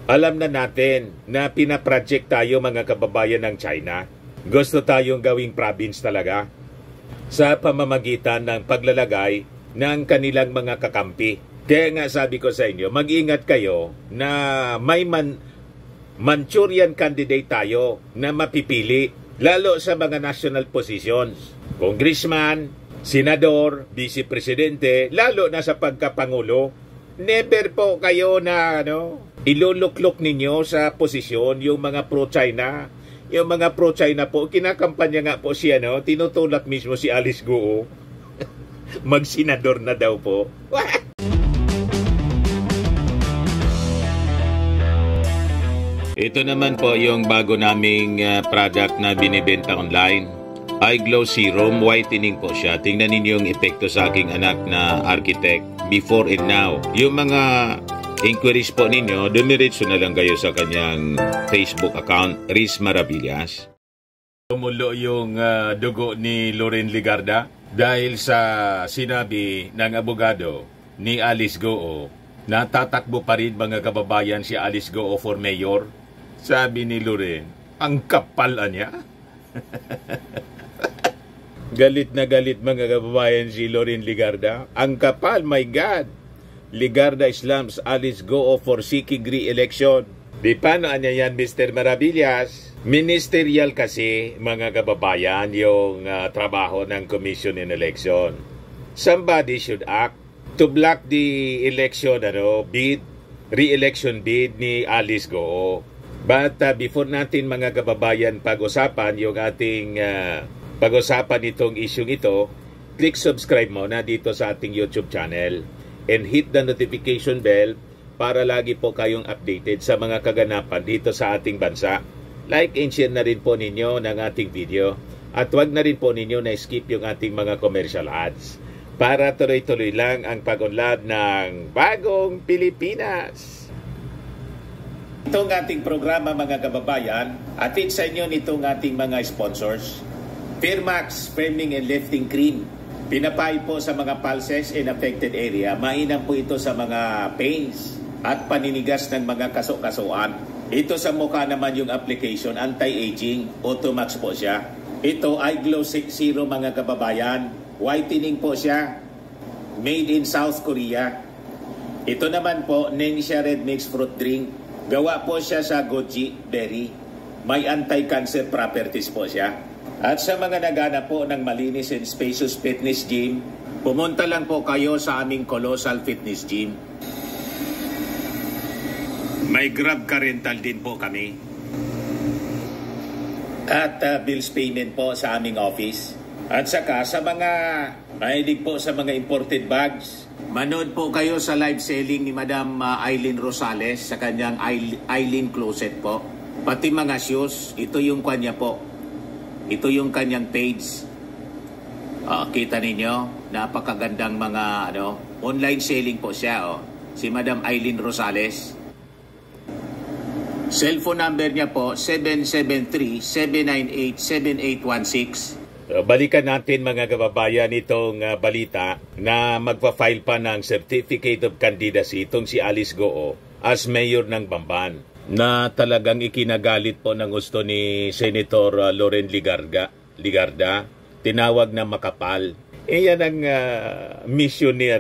Alam na natin na pinaproject tayo mga kababayan ng China. Gusto tayong gawing province talaga sa pamamagitan ng paglalagay ng kanilang mga kakampi. Kaya nga sabi ko sa inyo, mag-ingat kayo na may Manchurian candidate tayo na mapipili, lalo sa mga national positions. Congressman, senador, vice presidente, lalo na sa pagkapangulo. Never po kayo na iluluklok ninyo sa posisyon yung mga pro-China. Yung mga pro-China po, kinakampanya nga po siya, tinutulak mismo si Alice Guo. Mag-senador na daw po. Ito naman po yung bago naming product na binibenta online. iGlow Serum, whitening po siya. Tingnan ninyo yung epekto sa aking anak na architect before and now. Yung mga inquiries po ninyo, dumiretso na lang kayo sa kanyang Facebook account, Riz Maravillas. Tumulo yung dugo ni Loren Legarda dahil sa sinabi ng abogado ni Alice Guo na tatakbo pa rin mga kababayan si Alice Guo for mayor. Sabi ni Loren, ang kapal niya. Galit na galit mga kababayan si Loren Legarda. Ang kapal, my God. Legarda slams Alice Guo for seeking re-election. Di paano niya yan, Mr. Maravillas? Ministerial kasi, mga kababayan, yung trabaho ng Commission in Election. Somebody should act to block the election re-election bid ni Alice Guo. But before natin mga kababayan pag-usapan yung ating pag-usapan itong isyung ito, click subscribe muna dito sa ating YouTube channel and hit the notification bell para lagi po kayong updated sa mga kaganapan dito sa ating bansa. Like and share na rin po ninyo ng ating video at wag na rin po ninyo na skip yung ating mga commercial ads para tuloy-tuloy lang ang pag-unlad ng Bagong Pilipinas. Itong ating programa mga kababayan, atid sa inyo nitong ating mga sponsors. Firmax Firming and Lifting Cream. Pinapay po sa mga pulses in affected area. Mainam po ito sa mga pains at paninigas ng mga kaso-kasuan. Ito sa mukha naman yung application, anti-aging, Automax po siya. Ito iGlow Zero mga kababayan. Whitening po siya. Made in South Korea. Ito naman po, Nengxia Red Mix Fruit Drink. Gawa po siya sa goji berry. May anti-cancer properties po siya. At sa mga naghanap po ng malinis and spacious fitness gym, pumunta lang po kayo sa aming Colossal Fitness Gym. May Grab car rental din po kami. At bills payment po sa aming office. At saka sa mga mahilig po sa mga imported bags, manood po kayo sa live selling ni Madam Aileen Rosales sa kanyang Aileen Closet po. Pati mga shoes, ito yung kanya po. Ito yung kanyang page. Kita ninyo, napakagandang mga online selling po siya. Si Madam Aileen Rosales. Cellphone number niya po, 773-798-7816. Balikan natin mga kababayan itong balita na magpa-file pa ng Certificate of Candidacy itong si Alice Guo as mayor ng Bamban, na talagang ikinagalit po ng gusto ni Senator Loren Legarda, tinawag na makapal. Yan ang mission ni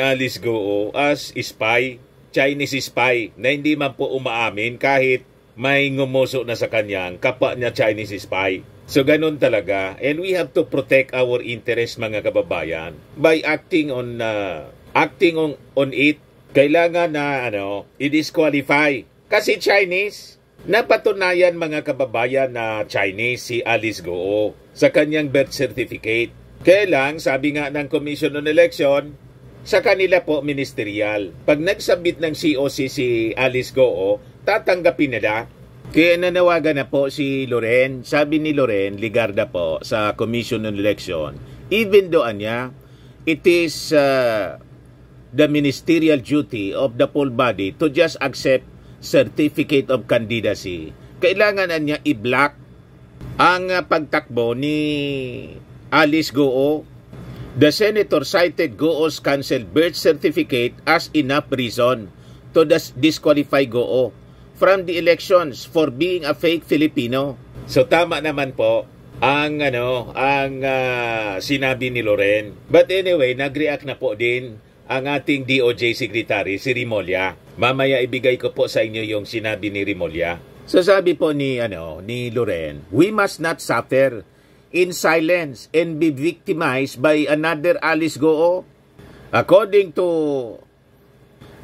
Alice Guo as spy, Chinese spy, na hindi man po umaamin kahit may ngumuso na sa kanyang kapwa niya Chinese spy. So ganun talaga, and we have to protect our interest mga kababayan by acting on it. Kailangan na i-disqualify. Kasi Chinese, napatunayan mga kababayan na Chinese si Alice Guo sa kanyang birth certificate. Kaya lang, sabi nga ng Commission on Election, sa kanila po ministerial. Pag nagsubmit ng COC si Alice Guo, tatanggapin nila. Kaya nanawagan na po si Loren. Sabi ni Loren Legarda po sa Commission on Election, even though it is the ministerial duty of the full body to just accept Certificate of Candidacy. Kailangan niya i-block ang pagtakbo ni Alice Guo. The senator cited Guo's canceled birth certificate as enough reason to to disqualify Goo from the elections for being a fake Filipino. So tama naman po ang sinabi ni Loren. But anyway, nag-react na po din ang ating DOJ Secretary si Remulla. Mamaya ibigay ko po sa inyo yung sinabi ni Remulla. So sabi po ni Loren, we must not suffer in silence and be victimized by another Alice Goo. According to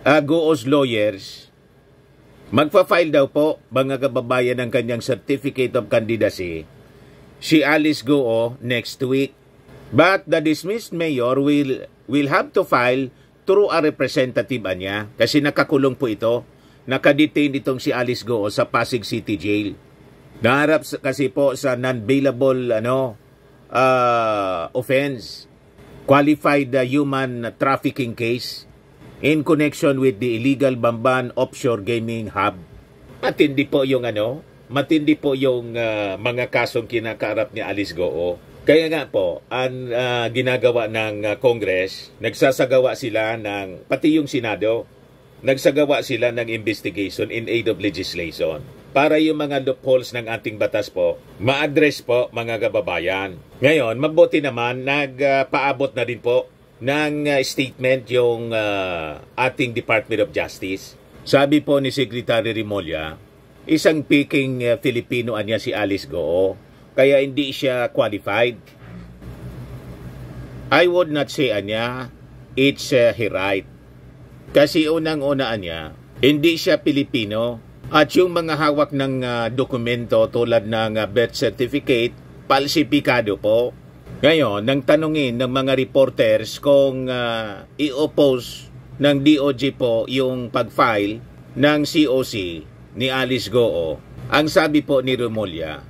Goo's lawyers, magpa-file daw po mga kababayan ng kanyang Certificate of Candidacy si Alice Goo next week. But the dismissed mayor will have to file through a representative niya kasi nakakulong po ito. Nakadetain itong si Alice Goo sa Pasig City Jail. Naharap kasi po sa non-bailable offense, qualified human trafficking case in connection with the illegal Bamban offshore gaming hub. Matindi po yung mga kasong kinakaharap ni Alice Goo. Kaya nga po, ang ginagawa ng Congress, nagsasagawa sila pati yung Senado, nagsagawa sila ng investigation in aid of legislation para yung mga loopholes ng ating batas po ma-address po mga kababayan. Ngayon, mabuti naman nagpaabot na din po ng statement yung ating Department of Justice. Sabi po ni Secretary Remulla, isang peking Filipino niya si Alice Goo, kaya hindi siya qualified. I would not say niya, it's her right. Kasi unang-una niya, hindi siya Pilipino at yung mga hawak ng dokumento tulad ng birth certificate, falsifikado po. Ngayon, nang tanungin ng mga reporters kung i-oppose ng DOJ po yung pag-file ng COC ni Alice Goo, ang sabi po ni Remulla,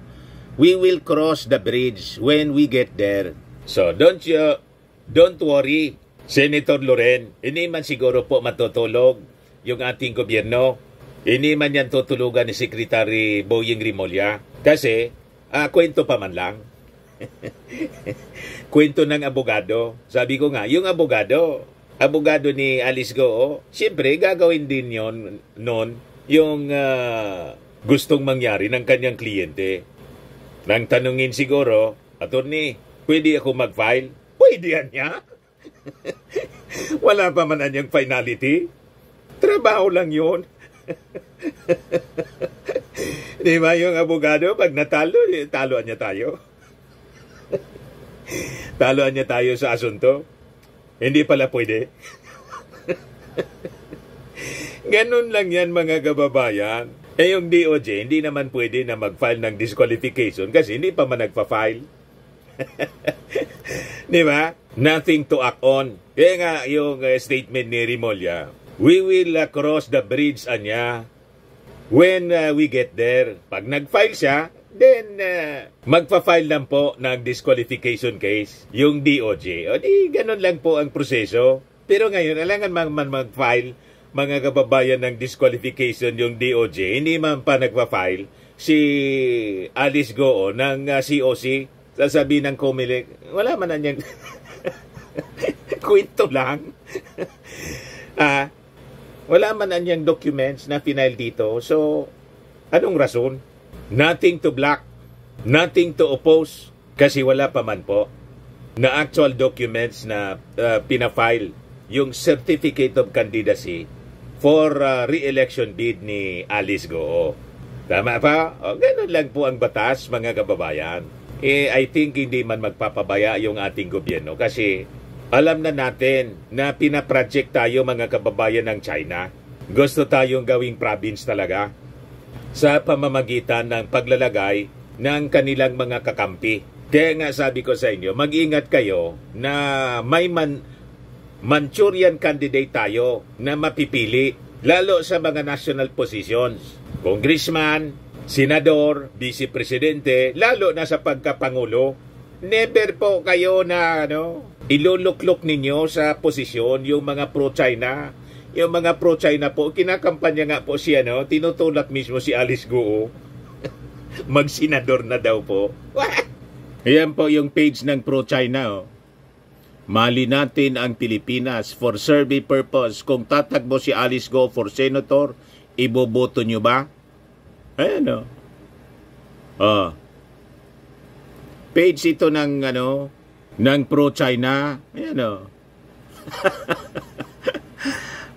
we will cross the bridge when we get there. So don't worry, Senator Loren, hindi man siguro po matutulog yung ating gobyerno. Hindi man yan tutulugan ni Secretary Boying Remulla. Kasi, kwento pa man lang. Kwento ng abogado. Sabi ko nga, yung abogado ni Alice Goo, siyempre gagawin din nun yung gustong mangyari ng kanyang kliyente. Nang tanungin siguro, attorney, pwede ako mag-file? Pwede yan niya. Wala pa man anyang finality. Trabaho lang yun. Di ba yung abogado, pag natalo, taloan niya tayo. Taloan niya tayo sa asunto. Hindi pala pwede. Ganun lang yan mga kababayan. Yung DOJ, hindi naman pwede na mag-file ng disqualification kasi hindi pa man nagpa-file. Di ba? Nothing to act on. Kaya nga yung statement ni Remulla, we will cross the bridge anya when we get there. Pag nag-file siya, then magpa-file lang po ng disqualification case yung DOJ. O di, ganun lang po ang proseso. Pero ngayon, alangan man mag-file mga kababayan ng disqualification yung DOJ, hindi man pa nagpa-file si Alice Goo ng COC. Sasabihin ng COMELEC, wala man na niyang kwento lang. Wala man na niyang documents na final dito. So, anong rason? Nothing to block, nothing to oppose, kasi wala pa man po na actual documents na pinafile yung Certificate of Candidacy for re-election bid ni Alice Goo. Tama pa? O, ganun lang po ang batas, mga kababayan. I think hindi man magpapabaya yung ating gobyerno kasi alam na natin na pinaproject tayo mga kababayan ng China. Gusto tayong gawing province talaga sa pamamagitan ng paglalagay ng kanilang mga kakampi. Kaya nga sabi ko sa inyo, mag-ingat kayo na may Manchurian candidate tayo na mapipili lalo sa mga national positions. Congressman, senador, vice presidente, lalo na sa pagkapangulo, never po kayo na iluluklok ninyo sa posisyon yung mga pro-China. Yung mga pro-China po, kinakampanya nga po siya, tinutulak mismo si Alice Goo. Mag-senador na daw po. Ayan po yung page ng pro-China. Mali natin ang Pilipinas for survey purpose. Kung tatakbo si Alice Go for senator, iboboto nyo ba? Ayan o. Page ito ng ng pro-China. Ayan o.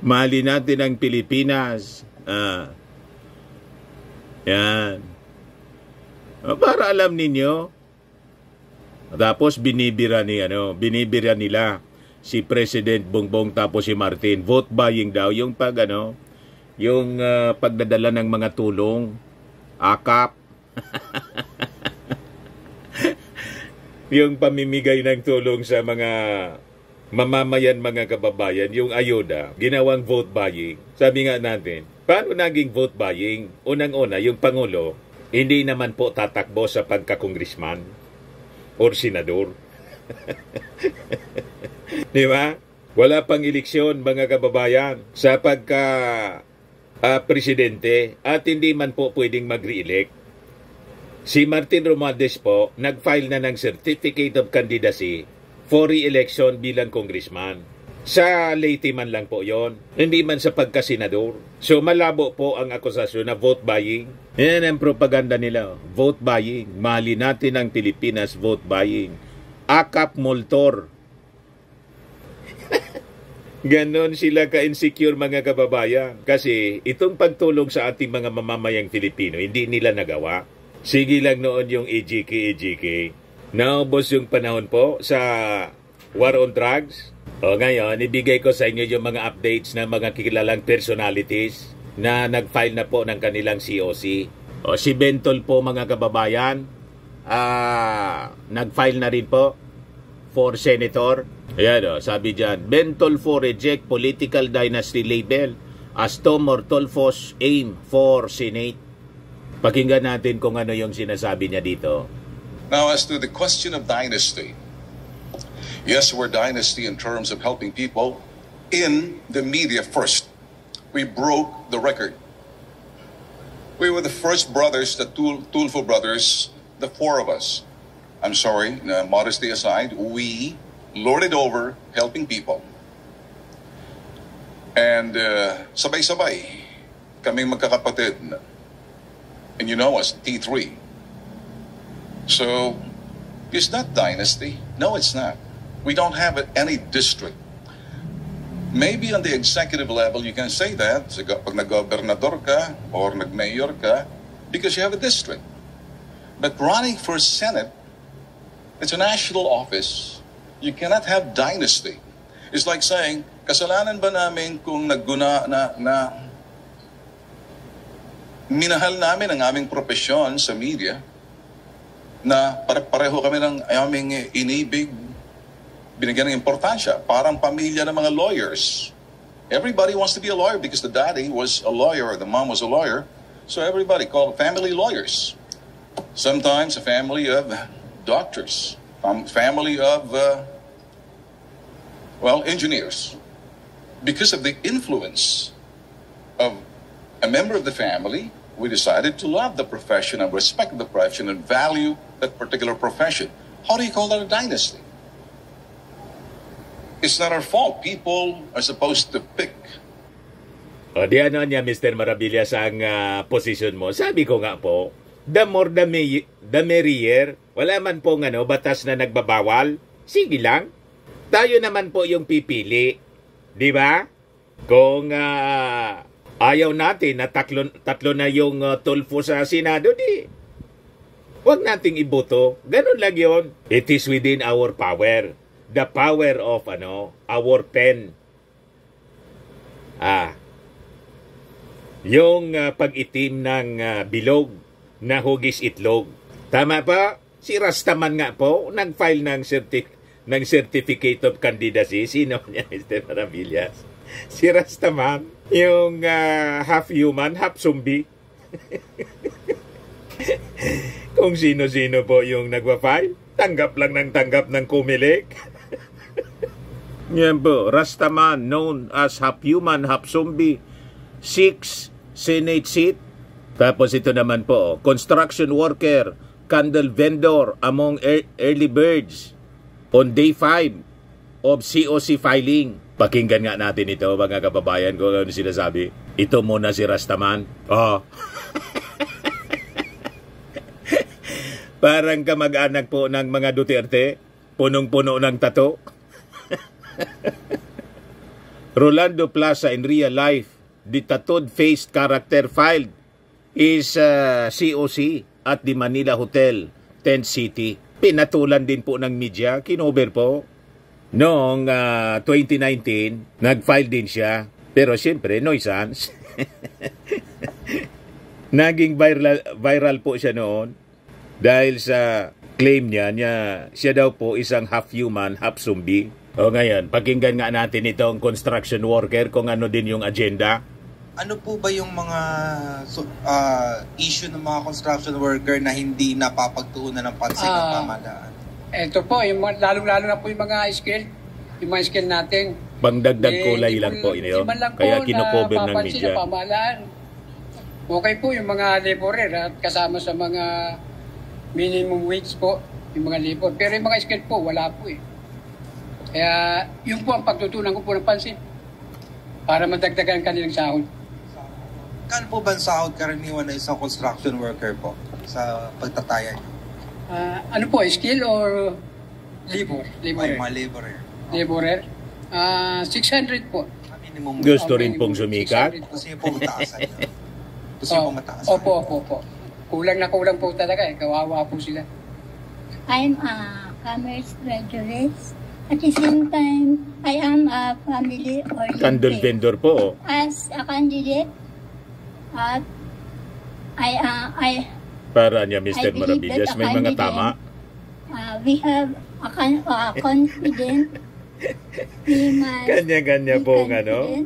Mali natin ang Pilipinas. Yan. Para alam ninyo. Tapos binibira nila si President Bongbong tapos si Martin. Vote buying daw yung pagdadala ng mga tulong, akap. Yung pamimigay ng tulong sa mga mamamayan, mga kababayan, yung ayuda, ginawang vote buying. Sabi nga natin, paano naging vote buying? Unang-una, yung Pangulo, hindi naman po tatakbo sa pagka-congressman or senador. Di ba? Wala pang eleksyon, mga kababayan, sa pagka-presidente at hindi man po pwedeng mag-re-elect. Si Martin Romualdez po, nag-file na ng Certificate of Candidacy for re-election bilang congressman. Sa Leyte man lang po yon, hindi man sa pagka-senador. So malabo po ang akusasyon na vote buying. Yan ang propaganda nila. Vote buying. Mali natin ang Pilipinas, vote buying. Akap multor. Ganon sila ka-insecure, mga kababayan. Kasi itong pagtulong sa ating mga mamamayang Filipino, hindi nila nagawa. Sige lang noon yung EJK. Naubos yung panahon po sa war on drugs. O ngayon, ibigay ko sa inyo yung mga updates ng mga kilalang personalities na nag-file na po ng kanilang COC. O si Bentol po, mga kababayan, nag-file na rin po for senator. Ayan sabi dyan, Bentol for reject political dynasty label as Tom Ortolfo's aim for Senate. Pakinggan natin kung ano yung sinasabi niya dito. Now, as to the question of dynasty, yes, we're dynasty in terms of helping people in the media first. We broke the record. We were the first brothers, the Tulfo brothers, the four of us. I'm sorry, modesty aside, we lorded over helping people. And sabay-sabay, kaming magkakapatid. And you know us, T3. So, it's not dynasty. No, it's not. We don't have any district. Maybe on the executive level, you can say that pag nag-gobernador ka or nag-mayor ka because you have a district. But running for Senate, it's a national office. You cannot have dynasty. It's like saying, kasalanan ba namin kung nagguna na minahal namin ang aming propesyon sa media na pareho kami ng aming inibig, binigyan ng importansya, parang pamilya ng mga lawyers. Everybody wants to be a lawyer because the daddy was a lawyer or the mom was a lawyer. So everybody called family lawyers. Sometimes a family of doctors, family of, engineers. Because of the influence of a member of the family, we decided to love the profession and respect the profession and value that particular profession. How do you call that a dynasty? It's not our fault. People are supposed to pick. O di ano niya, Mr. Maravillas, ang position mo. Sabi ko nga po, the more the merrier. Wala man pong batas na nagbabawal. Sige lang. Tayo naman po yung pipili. Di ba? Kung ayaw natin na tatlo na yung Tulfo sa Senado, di huwag nating iboto. Ganun lang yun. It is within our power. The power of our pen. Yung pag-itim ng bilog na hugis itlog. Tama pa? Si Rastaman nga po nag-file ng Certificate of Candidacy. Sino niya, Mr. Maravillas? Si Rastaman. Yung half human, half zombie. Kung sino-sino po yung nagwa-file, tanggap lang ng kumilik. Yan po, Rastaman, known as half human, half zombie, 6 Senate seat. Tapos ito naman po, construction worker, candle vendor among early birds on day 5 of COC filing. Pakinggan nga natin ito, mga kababayan, kung ano sinasabi. Ito muna si Rastaman. Oh. Parang kamag-anak po ng mga Duterte. Punong-puno ng tato. Rolando Plaza in real life, the tattooed-faced character filed is COC at the Manila Hotel, Tent City. Pinatulan din po ng media, kinover po. Noong 2019, nag-file din siya. Pero siyempre, nuisance. Naging viral po siya noon dahil sa claim niya siya daw po isang half human, half zombie. O ngayon, pakinggan nga natin itong construction worker kung ano din yung agenda. Ano po ba yung mga issue ng mga construction worker na hindi napapagtuunan ng pansin ng pamahalaan? Ito po, lalo-lalo na po yung mga skill natin. Pangdagdag kulay lang po inyo. Kaya kinocover ng media. Okay po yung mga laborer at kasama sa mga minimum wage po, yung mga labor. Pero yung mga skill po, wala po eh. Kaya yun po ang pagtutunan ko po ng pansin para madagdagan kanilang sahod. Kano po ba ang sahod karaniwan na isang construction worker po sa pagtatayan? Ano po, skill or labor? Ay, mga laborer. Laborer? 600 po. Minimum. Gusto rin pong sumikat? Gusto niyo po mataasan. Gusto niyo po mataasan. Opo. Kulang na kulang po talaga eh. Kawawa po sila. I'm a commerce graduate. At the same time, I am a family-oriented. Candle vendor po. As a candidate, Para niya, Mr. Maravillas, may mga tama. We have a confident. Kanya-kanya po ng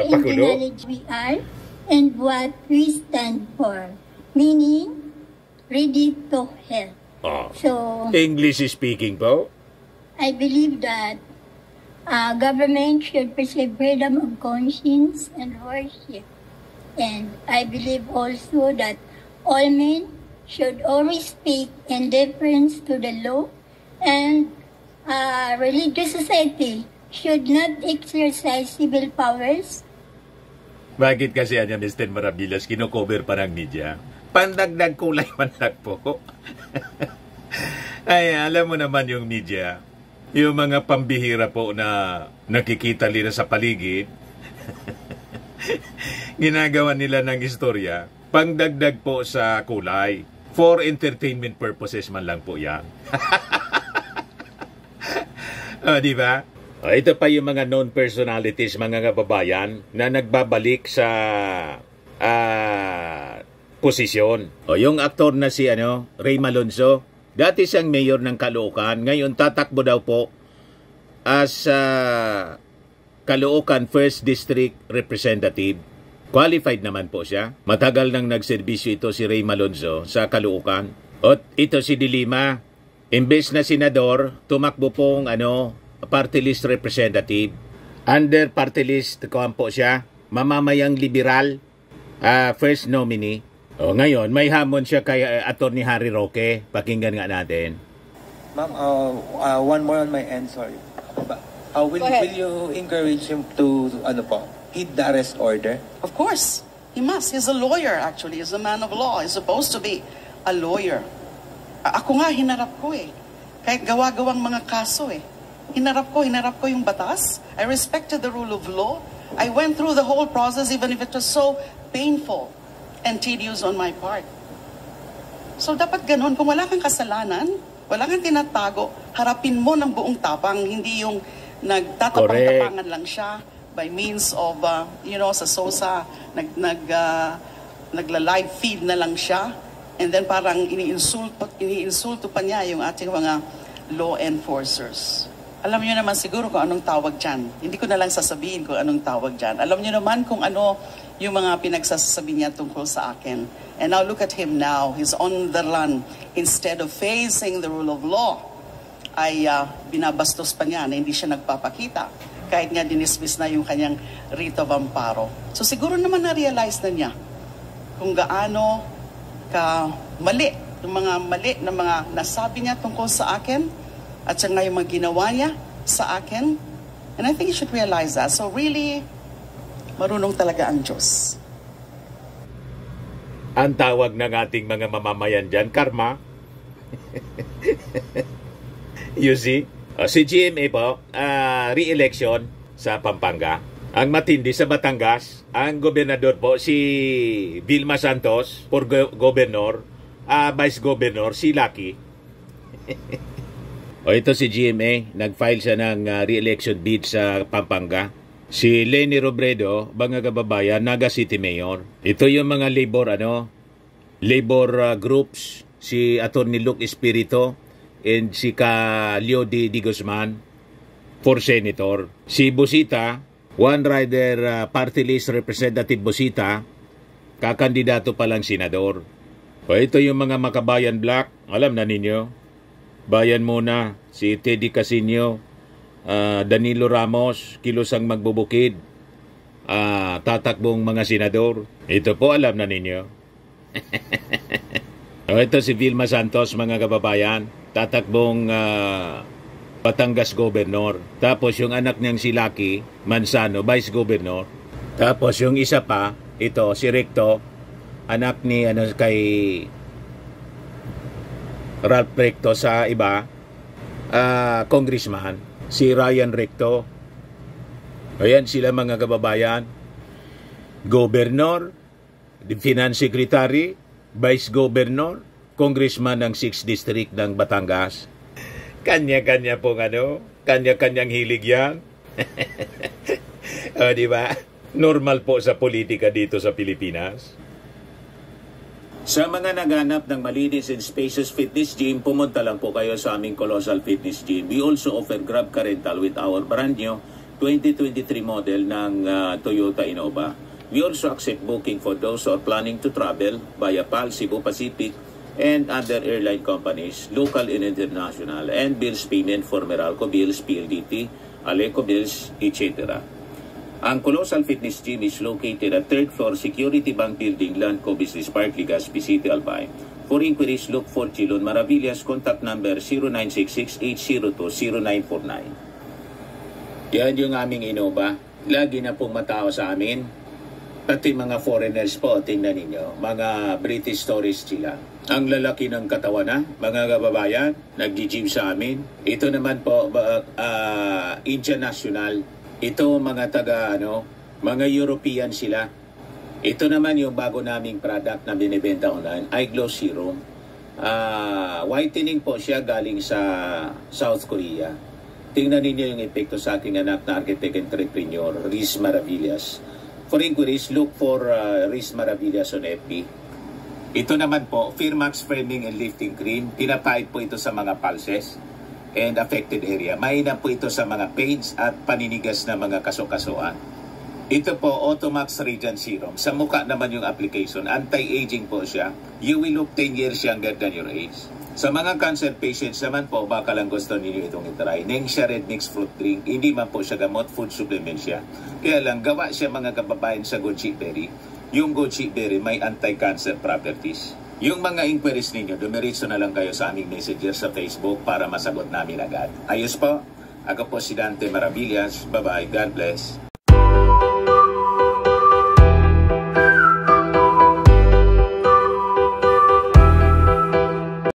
pakulo. We are and what we stand for, meaning ready to help. So, English speaking po. I believe that government should preserve freedom of conscience and worship. And I believe also that all men should always speak in deference to the law, and religious society should not exercise civil powers. Bakit kasi niya, Mr. Maravillas, kinocover pa ng media? Pandagdag kulay man lang po. Ay, alam mo naman yung media, yung mga pambihira po na nakikita nila sa paligid, ginagawa nila ng istorya, pangdagdag po sa kulay. For entertainment purposes man lang po yan. Di ba? Ito pa yung mga known personalities, mga kababayan, na nagbabalik sa posisyon. Yung aktor na si Ray Malonzo, dati siyang mayor ng Caloocan, ngayon tatakbo daw po as Caloocan 1st District Representative. Qualified naman po siya. Matagal nang nagserbisyo ito si Ray Malonzo sa Caloocan. At ito si Dilima, imbes na senador, tumakbo pong party list representative. Under party list po siya, mamamayang liberal, first nominee. Ngayon, may hamon siya kay Attorney Harry Roque. Pakinggan nga natin. Ma'am, one more on my end, sorry. Will you encourage him to, heed the arrest order? Of course. He must. He's a lawyer, actually. He's a man of law. He's supposed to be a lawyer. Ako nga, hinarap ko eh. Kahit gawa-gawang mga kaso eh. Hinarap ko yung batas. I respected the rule of law. I went through the whole process, even if it was so painful and tedious on my part. So dapat ganun, kung wala kang kasalanan, wala kang tinatago, harapin mo ng buong tapang, hindi yung nagtatapang-tapangan lang siya by means of, sa SOSA, nagla-live feed na lang siya, and then parang iniinsulto pa niya yung ating mga law enforcers. Alam niyo naman siguro kung anong tawag dyan. Hindi ko na lang sasabihin kung anong tawag dyan. Alam niyo naman kung ano yung mga pinagsasabi niya tungkol sa akin. And now look at him now. He's on the run. Instead of facing the rule of law, ay binabastos pa niya na hindi siya nagpapakita. Kahit nga dinismiss na yung kanyang writ of amparo. So siguro naman na-realize na niya kung gaano ka mali, yung mga mali na mga nasabi niya tungkol sa akin, at saka yung mga ginawa niya sa akin. And I think you should realize that. So really, marunong talaga ang Diyos. Ang tawag ng ating mga mamamayan dyan, karma. You see? Si GMA po, re-election sa Pampanga. Ang matindi sa Batangas, ang gobernador po, si Vilma Santos, for governor, vice governor, si Lucky. Ito si GMA, nag-file siya ng re-election bid sa Pampanga. Si Leni Robredo, mga kababayan, Naga City Mayor. Ito yung mga labor groups, si Atty. Luke Espirito and si Leo D. Guzman for senator. Si Busita, One Rider Party List Representative Busita, kakandidato pa lang senador. Ito yung mga makabayan black, alam na ninyo. Bayan muna, si Teddy Casino, Danilo Ramos, kilosang magbubukid, tatakbong mga senador. Ito po alam na ninyo. Ito si Vilma Santos, mga kababayan, tatakbong Batangas Governor. Tapos yung anak niyang si Lucky Manzano, Vice Governor. Tapos yung isa pa, ito si Recto, anak ni kay Ralph Recto sa iba, congressman, si Ryan Recto. Ayan sila, mga kababayan. Governor, Finance Secretary, Vice Governor, Congressman ng 6th District ng Batangas. Kanya-kanya pong kanya-kanyang hilig yan. O, di ba? Normal po sa politika dito sa Pilipinas. Sa mga naghanap ng malinis and spacious fitness gym, pumunta lang po kayo sa aming Colossal Fitness Gym. We also offer Grab Car Rental with our brand new 2023 model ng Toyota Innova. We also accept booking for those who are planning to travel via PAL, Cebu Pacific, and other airline companies, local and international, and bills payment for Meralco Bills, PLDT, Aleco Bills, etc. Ang Colossal Fitness Gym is located at 3rd floor Security Bank Building, Landco Business Park, Legazpi City, Albay. For inquiries, look for Chilon Maravillas. Contact number 0966-802-0949. Yan yung aming Innova. Lagi na pong matao sa amin. Pati mga foreigners po, tingnan ninyo. Mga British tourists sila. Ang lalaki ng katawan na, mga kababayan, nag-gym sa amin. Ito naman po, Indian National. Ito mga mga European sila. Ito naman yung bago naming product na binibenta online, iGlow Serum. Whitening po siya galing sa South Korea. Tingnan ninyo yung epekto sa aking anak na architect entrepreneur, Riz Maravillas. For inquiries, look for Riz Maravillas on FB. Ito naman po, Firmax Framing and Lifting Cream. Pinapahid po ito sa mga pulses and affected area. Mainam po ito sa mga pains at paninigas na mga kasukasuan. Ito po, Automax Radiant Serum. Sa mukha naman yung application. Anti-aging po siya. You will look 10 years younger than your age. Sa mga cancer patients naman po, baka lang gusto ninyo itong itry. Nengxia Red Mix Fruit Drink. Hindi man po siya gamot, food supplement siya. Kaya lang, gawa siya, mga kababayan, sa goji berry. Yung goji berry may anti-cancer properties. Yung mga inquiries ninyo, dumiritso na lang kayo sa aming messenger sa Facebook para masagot namin agad. Ayos po. Ako po si Dante Maravillas. Bye-bye. God bless.